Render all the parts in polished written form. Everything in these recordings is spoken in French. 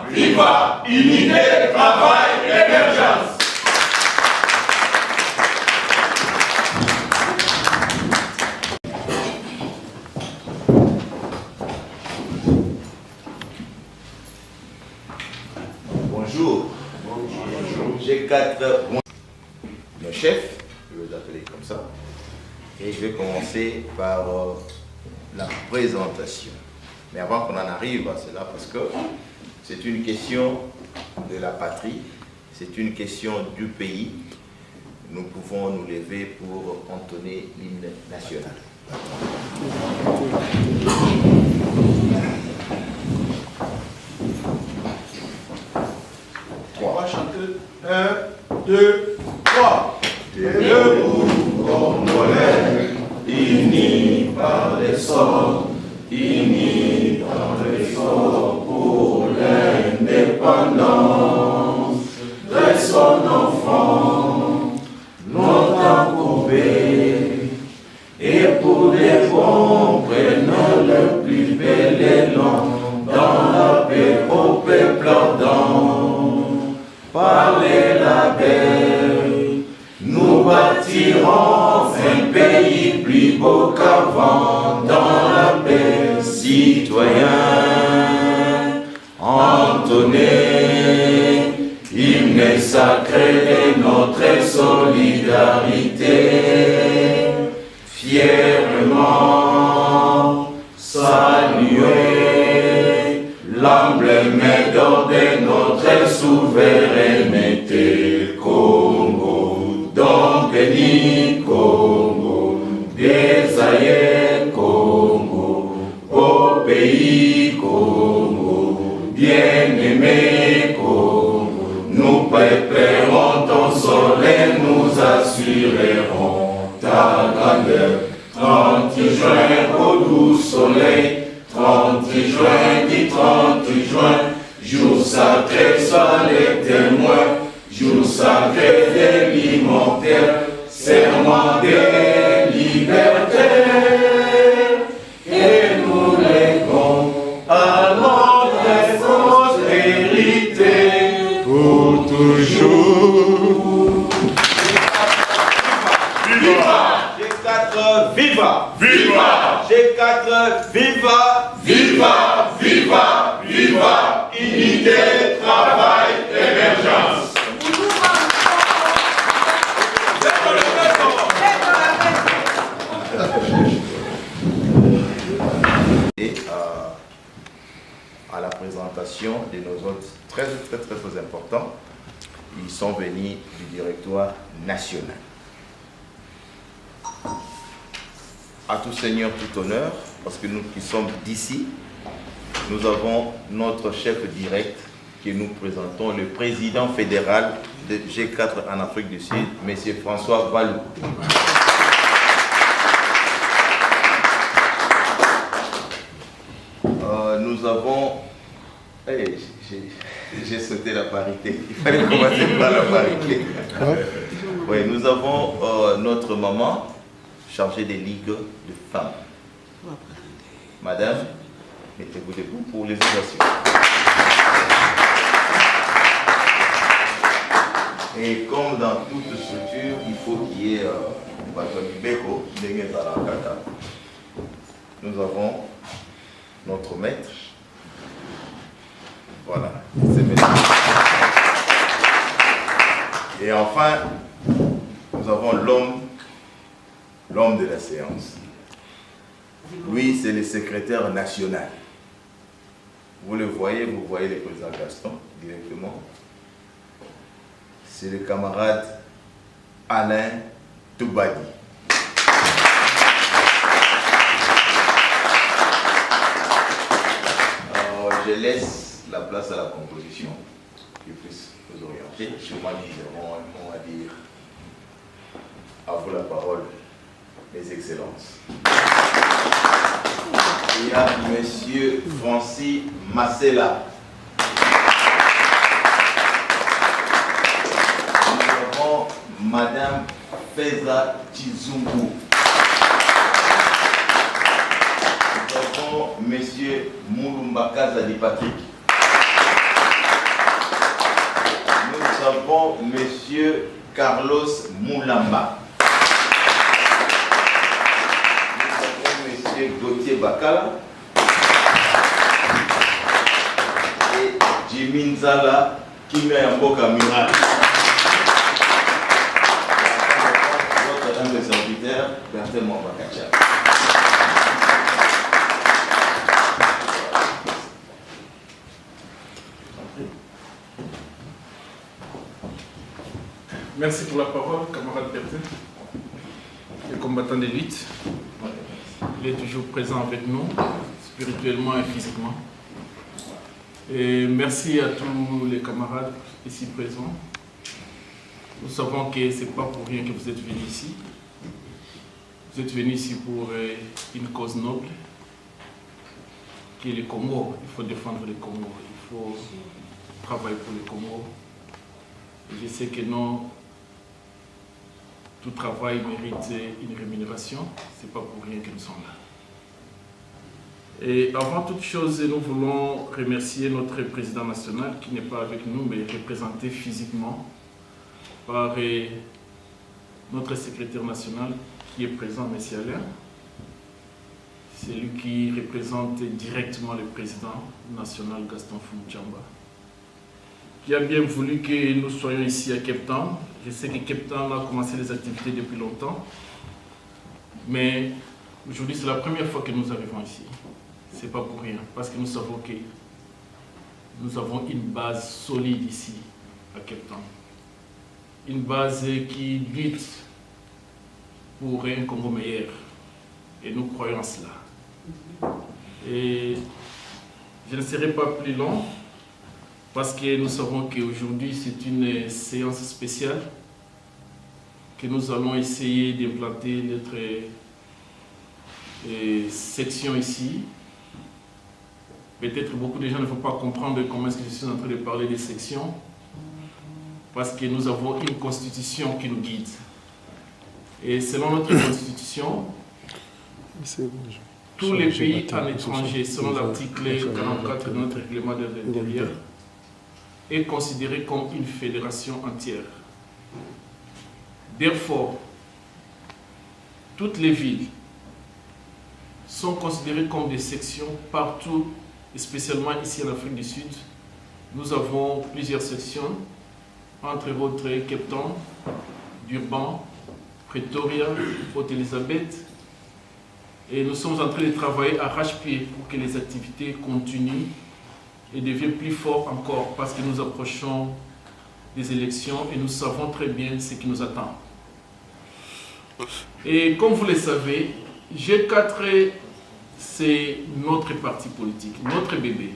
Viva, unité, travail, émergence. Bonjour. Bonjour. J'ai 4 le chef, je vais l'appeler comme ça. Et je vais commencer par la présentation. Mais avant qu'on en arrive à cela, parce que c'est une question de la patrie, c'est une question du pays, nous pouvons nous lever pour entonner l'hymne national. On va chanter 1, 2, 3. Debout, Congolais, unis par les sorts, unis par les sorts pour l'indépendance. Dressons nos fronts, nos temps courbés, et pour les bons, prenons le plus bel élan dans la paix au peuple ardent. Parlez la paix, nous bâtirons un pays plus beau qu'avant dans la paix. Citoyens, entonnez, hymne sacré de notre solidarité, fièrement saluer l'emblème d'or de notre souveraineté. Congo, donc béni Congo, des aïeux Congo, au pays Congo, bien-aimé Congo, nous préparerons ton soleil, nous assurerons ta grandeur. 30 juin au doux soleil, 30 juin, dit 30 juin, jour sacré, sois les témoins, jour sacré de l'immortel, serment de liberté. Et nous léguons à notre prospérité pour toujours. Viva! G4, viva! Viva! G4, viva! Viva! Viva! Viva! Unité, travail, émergence. Et à la présentation de nos hôtes très importants, ils sont venus du directoire national. À tout seigneur, tout honneur, parce que nous qui sommes d'ici, nous avons notre chef direct que nous présentons, le président fédéral de G4 en Afrique du Sud, M. François Valou. Nous avons... Hey, J'ai sauté la parité. Il fallait commencer par la parité. Oui, nous avons notre maman chargée des ligues de femmes. Madame, mettez-vous debout pour les ovations. Et comme dans toute structure, il faut qu'il y ait nous avons notre maître. Voilà, c'est maître. Et enfin, nous avons l'homme de la séance. Lui, c'est le secrétaire national. Vous le voyez, vous voyez le président Gaston directement. C'est le camarade Alain Toubadi. Alors, je laisse la place à la composition, qui puisse nous orienter. Je m'en à dire à vous la parole, mes excellences. Il y a M. Francis Massela. Nous avons Mme Feza Chizungu. Nous avons M. Moulumbaka Zadi Patrick. Nous avons M. Carlos Moulamba. M. Gauthier Bakala et Jimmy Nzala Kimia Mboka Mural. Votre humble serviteur, Bertrand Mwambakacha. Merci pour la parole, camarade Bertrand, le combattant d'élite. Il est toujours présent avec nous, spirituellement et physiquement. Et merci à tous les camarades ici présents. Nous savons que ce n'est pas pour rien que vous êtes venus ici. Vous êtes venus ici pour une cause noble, qui est le Congo. Il faut défendre le Congo, il faut travailler pour le Congo. Et je sais que tout travail mérite une rémunération, ce n'est pas pour rien que nous sommes là. Et avant toute chose, nous voulons remercier notre président national qui n'est pas avec nous, mais représenté physiquement par notre secrétaire national qui est présent, M. Alain. C'est lui qui représente directement le président national Gaston Fumujamba, qui a bien voulu que nous soyons ici à Cape Town. Je sais que Cape Town a commencé les activités depuis longtemps, mais aujourd'hui c'est la première fois que nous arrivons ici. Ce n'est pas pour rien, parce que nous savons que nous avons une base solide ici à Cape Town. Une base qui lutte pour un Congo meilleur. Et nous croyons en cela. Et je ne serai pas plus long, parce que nous savons qu'aujourd'hui c'est une séance spéciale que nous allons essayer d'implanter notre section ici. Peut-être beaucoup de gens ne vont pas comprendre comment est-ce que je suis en train de parler des sections, parce que nous avons une constitution qui nous guide. Et selon notre constitution, tous les pays en étranger, selon l'article 44 de notre règlement de l'intérieur, est considéré comme une fédération entière. Therefore, toutes les villes sont considérées comme des sections partout, et spécialement ici en Afrique du Sud. Nous avons plusieurs sections, entre autres Cape Town, Durban, Pretoria, Port-Elizabeth. Et nous sommes en train de travailler à arrache-pied pour que les activités continuent et deviennent plus fortes encore, parce que nous approchons des élections et nous savons très bien ce qui nous attend. Et comme vous le savez, G4, c'est notre parti politique, notre bébé.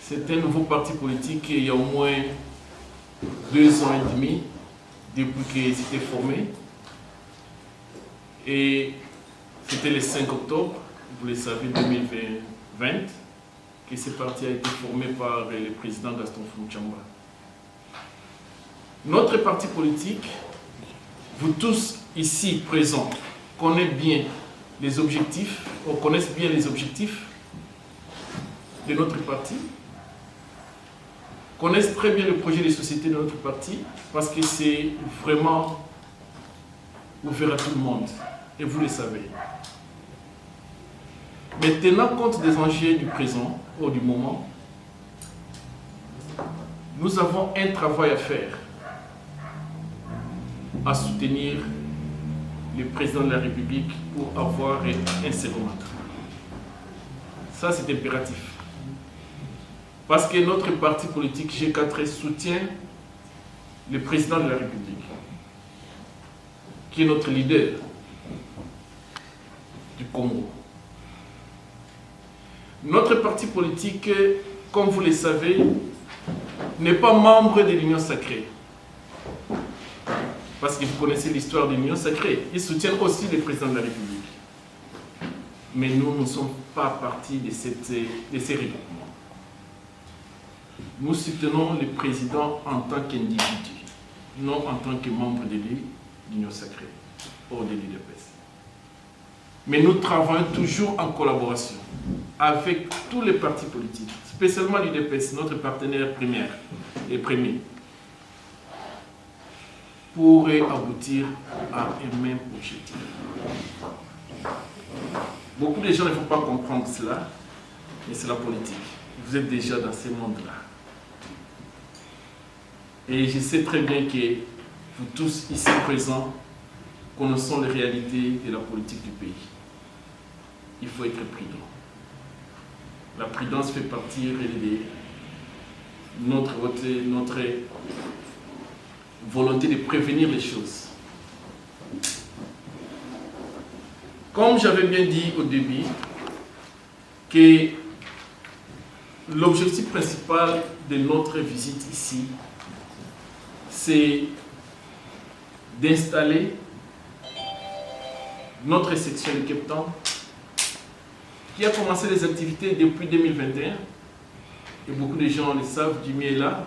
C'est un nouveau parti politique il y a au moins 2 ans et demi depuis qu'il s'était formé. Et c'était le 5 octobre, vous le savez, 2020, et ce parti a été formé par le président Gaston Fountchamba. Notre parti politique, vous tous ici présents, connaissez bien les objectifs de notre parti, connaissent très bien le projet de société de notre parti, parce que c'est vraiment ouvert à tout le monde, et vous le savez. Mais tenant compte des enjeux du présent, ou du moment, nous avons un travail à faire, à soutenir le président de la République pour avoir un second mandat. Ça, c'est impératif. Parce que notre parti politique G4 soutient le président de la République, qui est notre leader du Congo. Notre parti politique, comme vous le savez, n'est pas membre de l'Union sacrée. Parce que vous connaissez l'histoire de l'Union sacrée. Ils soutiennent aussi le président de la République. Mais nous ne sommes pas partie de ces regroupements. Nous soutenons le président en tant qu'individu, non en tant que membre de l'Union sacrée, hors de l'UDPS. Mais nous travaillons toujours en collaboration avec tous les partis politiques, spécialement l'UDPS, notre partenaire primaire et premier, pour aboutir à un même objectif. Beaucoup de gens ne vont pas comprendre cela, mais c'est la politique. Vous êtes déjà dans ce monde-là. Et je sais très bien que vous tous ici présents connaissons les réalités de la politique du pays. Il faut être prudent. La prudence fait partie de notre volonté de prévenir les choses. Comme j'avais bien dit au début, que l'objectif principal de notre visite ici, c'est d'installer notre section de Cape Town, qui a commencé les activités depuis 2021, et beaucoup de gens le savent, Jimmy est là.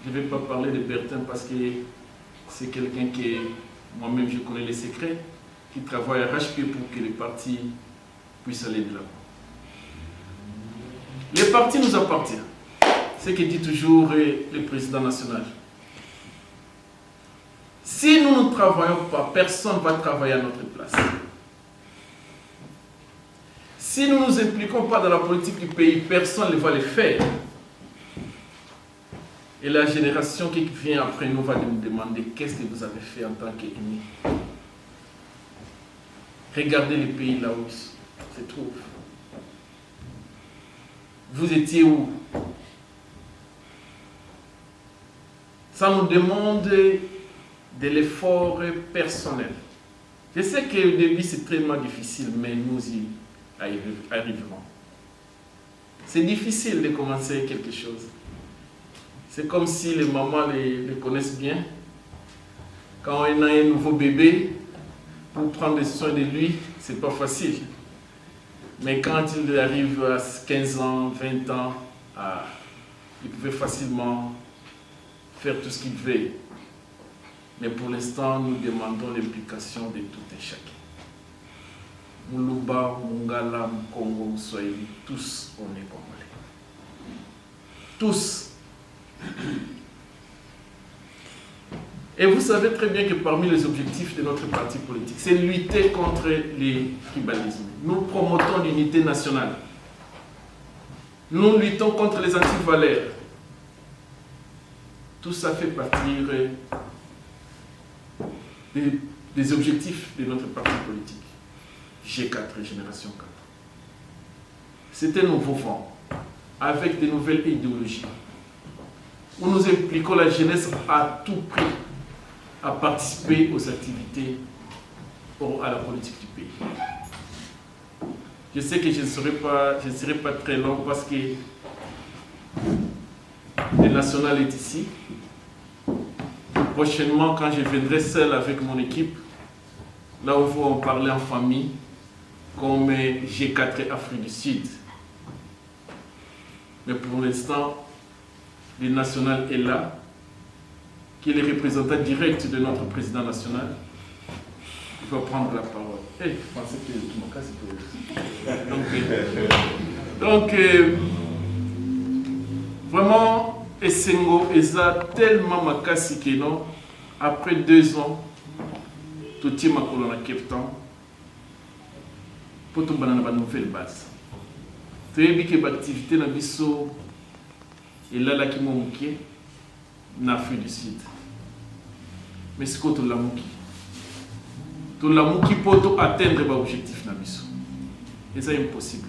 Je ne vais pas parler de Bertin parce que c'est quelqu'un qui, moi-même je connais les secrets, qui travaille à arrache-pied pour que les partis puissent aller de l'avant. Les partis nous appartiennent, c'est ce que dit toujours le président national. Si nous ne travaillons pas, personne ne va travailler à notre place. Si nous ne nous impliquons pas dans la politique du pays, personne ne va le faire. Et la génération qui vient après nous va nous demander qu'est-ce que vous avez fait en tant qu'ennemis. Regardez les pays là où se trouvent. Vous étiez où? Ça nous demande de l'effort personnel. Je sais qu'au début c'est très difficile, mais nous y arriverons. C'est difficile de commencer quelque chose. C'est comme si les mamans les connaissent bien. Quand on a un nouveau bébé, pour prendre soin de lui, c'est pas facile. Mais quand il arrive à 15 ans, 20 ans, il pouvait facilement faire tout ce qu'il veut. Mais pour l'instant, nous demandons l'implication de tout et chacun. Muluba, Mungala, Congo, Swahili, tous on est congolais. Tous. Et vous savez très bien que parmi les objectifs de notre parti politique, c'est lutter contre les tribalismes. Nous promotons l'unité nationale. Nous luttons contre les antivaleurs. Tout ça fait partie des objectifs de notre parti politique. G4, Génération 4. C'est un nouveau vent, avec de nouvelles idéologies, où nous impliquons la jeunesse à tout prix à participer aux activités à la politique du pays. Je sais que je ne serai pas très long parce que le national est ici. Prochainement, quand je viendrai seul avec mon équipe, là où on va parler en famille, comme G4 Afrique du Sud. Mais pour l'instant, le national est là, qui est le représentant direct de notre président national. Il va prendre la parole. Je pensais que tout mon cas c'était... Donc, vraiment, Essengo Eza tellement makasi que non, après 2 ans, tout le monde a Cape Town pour tout le monde a une nouvelle base. Tu sais que l'activité na biso et là qui m'a manqué en Afrique du Sud. Mais c'est quoi tout la manqué? Tout la manqué pour atteindre l'objectif na biso. Et c'est impossible.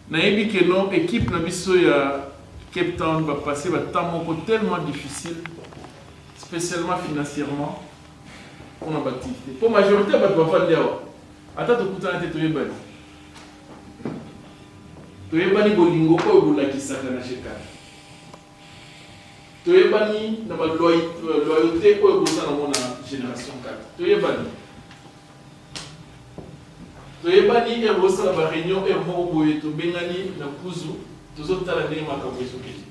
Naïbi que non, équipe na biso ya Cape Town va passer un temps tellement difficile, spécialement financièrement, pour notre activité. Pour la majorité, on va faire des choses. Attends, tu écoutes un peu de temps. Tu es banni bolingo ko bula kisaka na shekana. Tu es banni na ba loyauté ko boza na mona génération 4. Tu es banni. Tu es banni et boza na ba réunion et mo boye to bengani na kuzu tozotala ndenge makambo ezoki.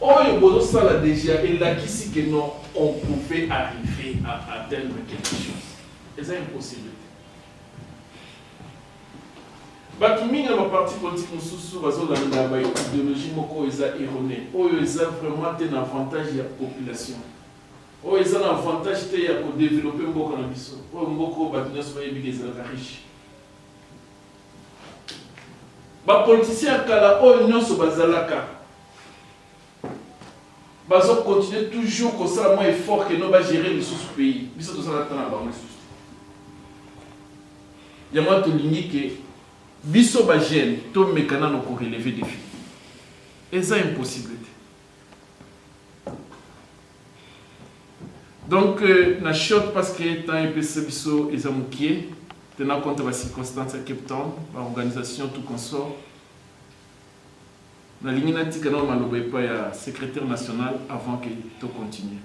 Oyo bozo sala déjà et là qui que non on pouvait arriver à atteindre quelque chose. Et c'est impossible. Bato mingi na parti politique mosusu bazolanda ba idéologie moko eza erronée. Oyo eza vraiment un avantage ya population. Oyo eza un avantage te ya ko développer mboka na biso. Oyo mboko bato nyonso bayebi eza riche. Ba politicien kala oyo nyonso bazalaka. Bazo continuer toujours comme ça moins effort que nous va gérer les sous-pays. Biso to sala tana ba mosusu. Yama to lingi que biso ba jeune to mekana no ko relever défi. Et ça impossible. Donc na short parce que tant EPC biso ezamukie tenant compte de la circonstance à Cape Town, l'organisation tout consort. Na ligne natika na maloba pa ya secrétaire national avant que to continue.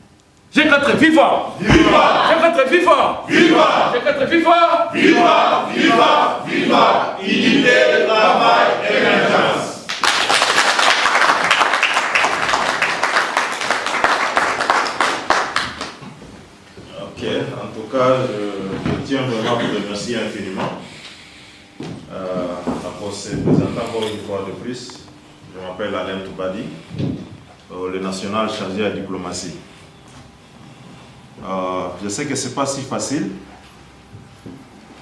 G4 viva! Viva! G4 viva! Viva! G4 viva! Viva! Viva! Viva! Unité, travail, émergence. Ok, en tout cas, je tiens vraiment à vous remercier infiniment. Pour se présenter encore une fois de plus, je m'appelle Alain Toubadi, le national chargé à la diplomatie. Je sais que ce n'est pas si facile.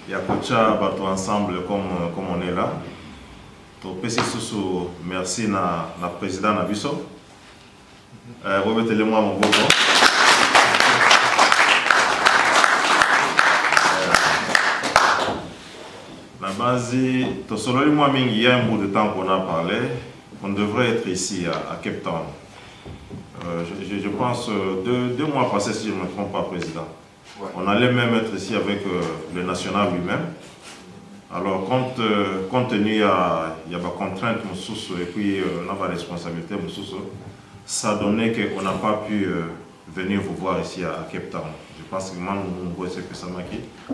Il y a Kocha Bato ensemble comme on est là. Merci à président Nabiso. Remettez-le-moi mon beau. La base, il y a un bout de temps qu'on a parlé. On devrait être ici à Cape Town. Je pense 2 mois passés, si je ne me trompe pas, président. Ouais. On allait même être ici avec le national lui-même. Alors, compte tenu à des contraintes et puis on a des responsabilités, ça donnait qu'on n'a pas pu venir vous voir ici à Cape Town. Je pense que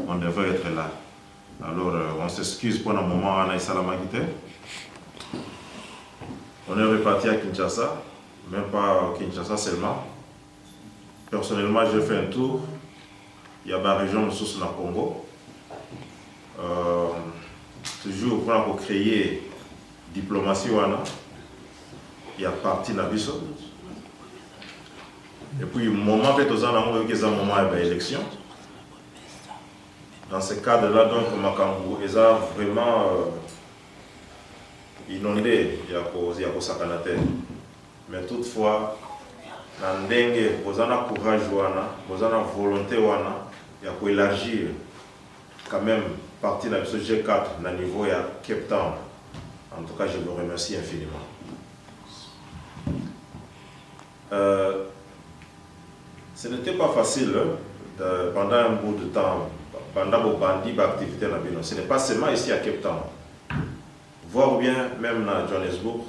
on devrait être là. Alors, on s'excuse pour un moment à Naïsalamagité. On est reparti à Kinshasa, même pas à Kinshasa seulement. Personnellement, j'ai fait un tour. Il y a la région de Sousse dans le Congo. Toujours pour créer diplomatie, il y a parti dans Bisso. Et puis, le moment où il y a un moment d'élection. Dans ce cadre-là, donc, Makambu est vraiment inondé, il y a Sakanate. Mais toutefois, dans le vous avez courage, vous avez volonté, il y a élargir quand même partie de ce G4 dans le niveau de Cape Town. En tout cas, je vous remercie infiniment. Ce n'était pas facile pendant un bout de temps. Pendant vos bandits d'activité dans le ce n'est pas seulement ici à Cape Town. Voir bien, même à Johannesburg,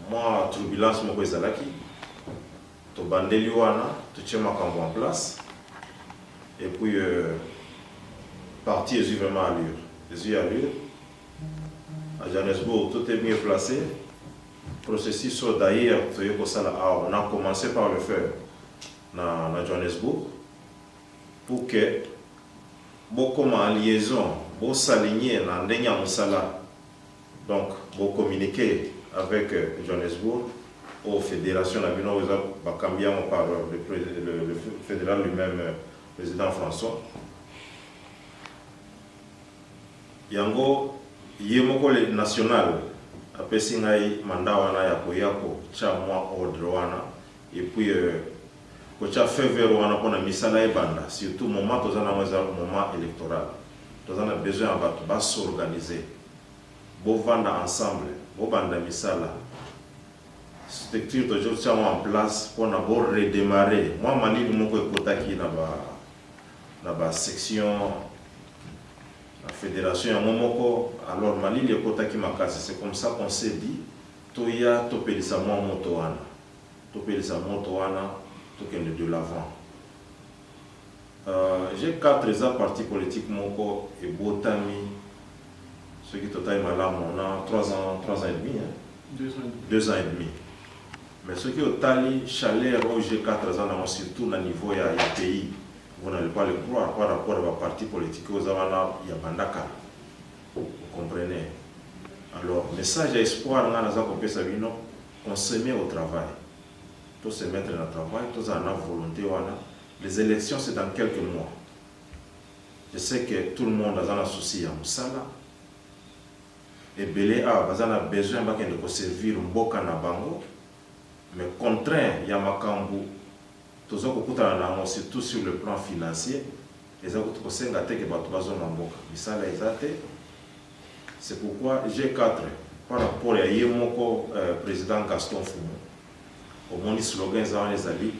moi, turbulence, je suis là. Tu bandeli tu tiens ma cambo en place. Et puis, parti est vraiment à l'allure. à Johannesburg, tout est mieux placé. Processus d'ailleurs, on a commencé par le faire à Johannesburg pour que beaucoup de liaison, beaucoup s'aligner dans le Moussala, donc beaucoup communiquer avec Johannesburg, aux fédérations, par le fédéral lui-même, le président François. Yango, yemoko le national, après singai mandawana ya koyako, cha moi ordre wana, et puis kocha faveur wana pona misala e banda, surtout moment tozana moment électoral. Tozana besoin de s'organiser. Bo vanda ensemble, bo banda misala. Structure toujours ça en place pour d'abord redémarrer. Moi Mali moko ekotaki na ba section la fédération ya momoko, alors Mali le ekotaki makasi, c'est comme ça qu'on s'est dit toya topelisa moi moto wana. Topelisa moto wana tokende de l'avant. J'ai 4 partis politiques moko et botami ceux qui total malam on a 3 ans et demi hein. 2 ans et demi. Mais ce qui est au tali chaleur au G4 ans, surtout au niveau du pays, vous n'allez pas le croire par rapport à la partie politique aux avana il y a Bandaka. Vous comprenez? Alors, message à espoir, on se met au travail. Tout se mettre dans le travail, tout en volonté. Les élections, c'est dans quelques mois. Je sais que tout le monde a un souci à Moussala. Et Belé a besoin de servir Mboka na Bango. Mais contraint, il y a Makambu, surtout sur le plan financier, c'est pourquoi G4, par rapport à Yemoko, président Gaston Fumu, au monde slogan, les alliés,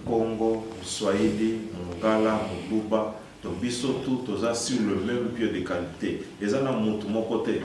Congo, Swahili, Mungala, Muluba, donc biso tout sur le même pied de qualité. Les gens ont mon côté.